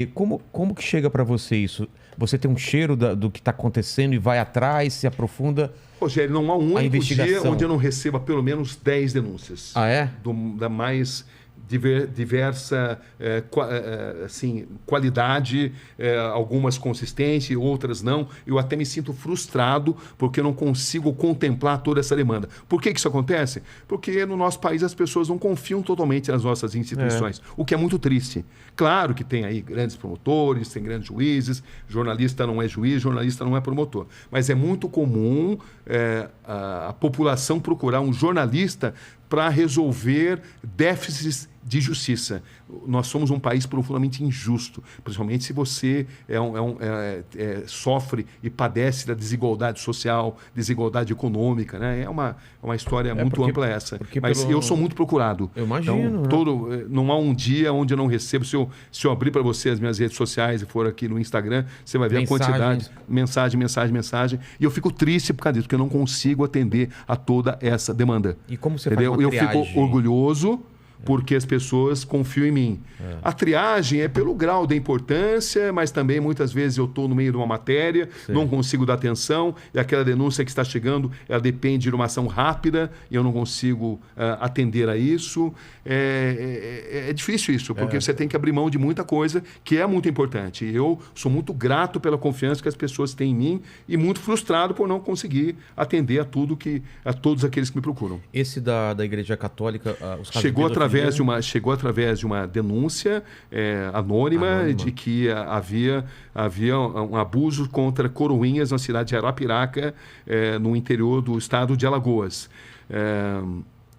E como que chega para você isso? Você tem um cheiro do que está acontecendo e vai atrás, se aprofunda Rogério, não há um a único dia investigação? onde eu não receba pelo menos 10 denúncias. Ah, é? Da mais diversa assim, qualidade, algumas consistentes, outras não. Eu até me sinto frustrado porque eu não consigo contemplar toda essa demanda. Por que isso acontece? Porque no nosso país as pessoas não confiam totalmente nas nossas instituições, o que é muito triste. Claro que tem aí grandes promotores, tem grandes juízes, jornalista não é juiz, jornalista não é promotor. Mas é muito comum a população procurar um jornalista para resolver déficits de justiça. Nós somos um país profundamente injusto, principalmente se você sofre e padece da desigualdade social, desigualdade econômica, né? É uma história muito ampla essa. Mas eu sou muito procurado. Eu imagino. Então, não há um dia onde eu não recebo. Se eu abrir para você as minhas redes sociais e for aqui no Instagram, você vai ver a quantidade, mensagem. E eu fico triste por causa disso, porque eu não consigo atender a toda essa demanda. E como você entendeu? faz uma triagem? Eu fico orgulhoso porque as pessoas confiam em mim. A triagem é pelo grau da importância, mas também muitas vezes eu estou no meio de uma matéria, não consigo dar atenção, e aquela denúncia que está chegando, ela depende de uma ação rápida, e eu não consigo atender a isso. É difícil isso, porque você tem que abrir mão de muita coisa que é muito importante. E eu sou muito grato pela confiança que as pessoas têm em mim e muito frustrado por não conseguir atender a todos aqueles que me procuram. Esse da Igreja Católica, os casos chegou através de uma denúncia anônima de que havia um abuso contra coroinhas na cidade de Arapiraca, no interior do estado de Alagoas.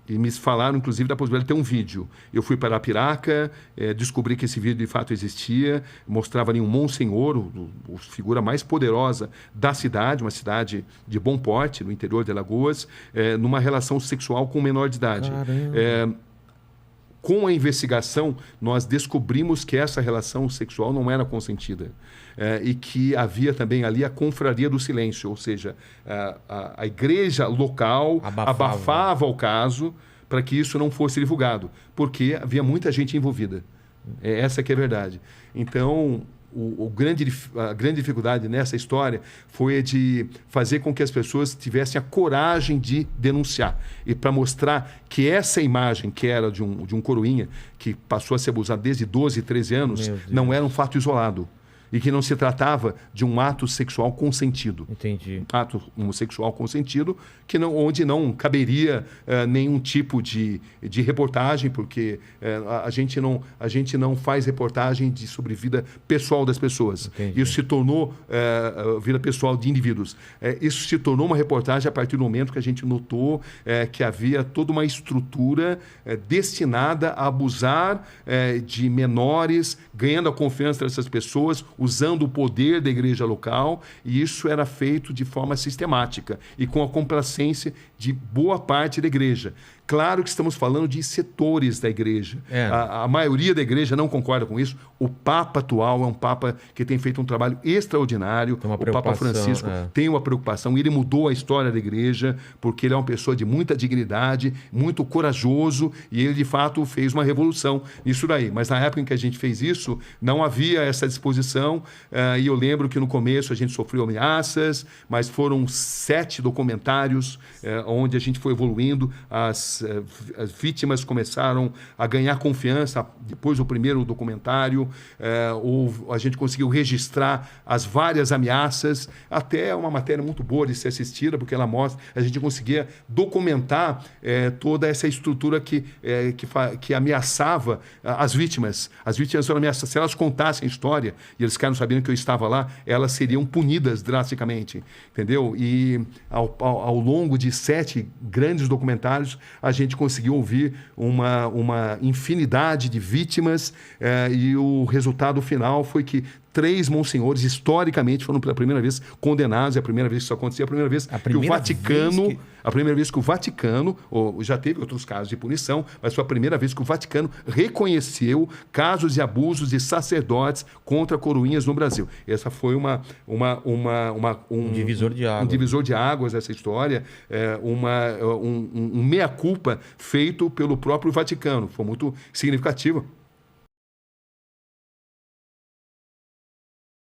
E me falaram, inclusive, da possibilidade de ter um vídeo. Eu fui para Arapiraca, descobri que esse vídeo de fato existia, mostrava ali um monsenhor, a figura mais poderosa da cidade, uma cidade de bom porte, no interior de Alagoas, numa relação sexual com um menor de idade. Com a investigação, nós descobrimos que essa relação sexual não era consentida. E que havia também ali a confraria do silêncio, ou seja, a igreja local abafava o caso para que isso não fosse divulgado, porque havia muita gente envolvida. Essa que é a verdade. Então, a grande dificuldade nessa história foi de fazer com que as pessoas tivessem a coragem de denunciar. E para mostrar que essa imagem, que era de um coroinha, que passou a ser abusado desde 12, 13 anos, não era um fato isolado. E que não se tratava de um ato sexual consentido. Entendi. Ato homossexual consentido, onde não caberia nenhum tipo de reportagem, porque a gente não faz reportagem sobre vida pessoal das pessoas. Entendi. Isso se tornou vida pessoal de indivíduos. Isso se tornou uma reportagem a partir do momento que a gente notou que havia toda uma estrutura destinada a abusar de menores, ganhando a confiança dessas pessoas, usando o poder da igreja local, e isso era feito de forma sistemática e com a complacência de boa parte da igreja. Claro que estamos falando de setores da igreja. A maioria da igreja não concorda com isso. O Papa atual é um Papa que tem feito um trabalho extraordinário. O Papa Francisco tem uma preocupação. Ele mudou a história da igreja porque ele é uma pessoa de muita dignidade, muito corajoso, e ele, de fato, fez uma revolução nisso daí. Mas na época em que a gente fez isso, não havia essa disposição. E eu lembro que no começo a gente sofreu ameaças, mas foram 7 documentários onde a gente foi evoluindo. As vítimas começaram a ganhar confiança depois do primeiro documentário. A gente conseguiu registrar as várias ameaças, até uma matéria muito boa de ser assistida, porque ela mostra, a gente conseguia documentar toda essa estrutura que ameaçava as vítimas. As vítimas foram ameaçadas. Se elas contassem a história, e eles ficaram sabendo que eu estava lá, elas seriam punidas drasticamente, entendeu? E ao longo de 7 grandes documentários, a gente conseguiu ouvir uma infinidade de vítimas, e o resultado final foi que 3 monsenhores, historicamente, foram pela primeira vez condenados. É a primeira vez que isso acontecia, a primeira vez que o Vaticano... A primeira vez que o Vaticano, já teve outros casos de punição, mas foi a primeira vez que o Vaticano reconheceu casos de abusos de sacerdotes contra coroinhas no Brasil. Essa foi um divisor de águas. Um divisor de águas essa história, um meia-culpa feito pelo próprio Vaticano. Foi muito significativo.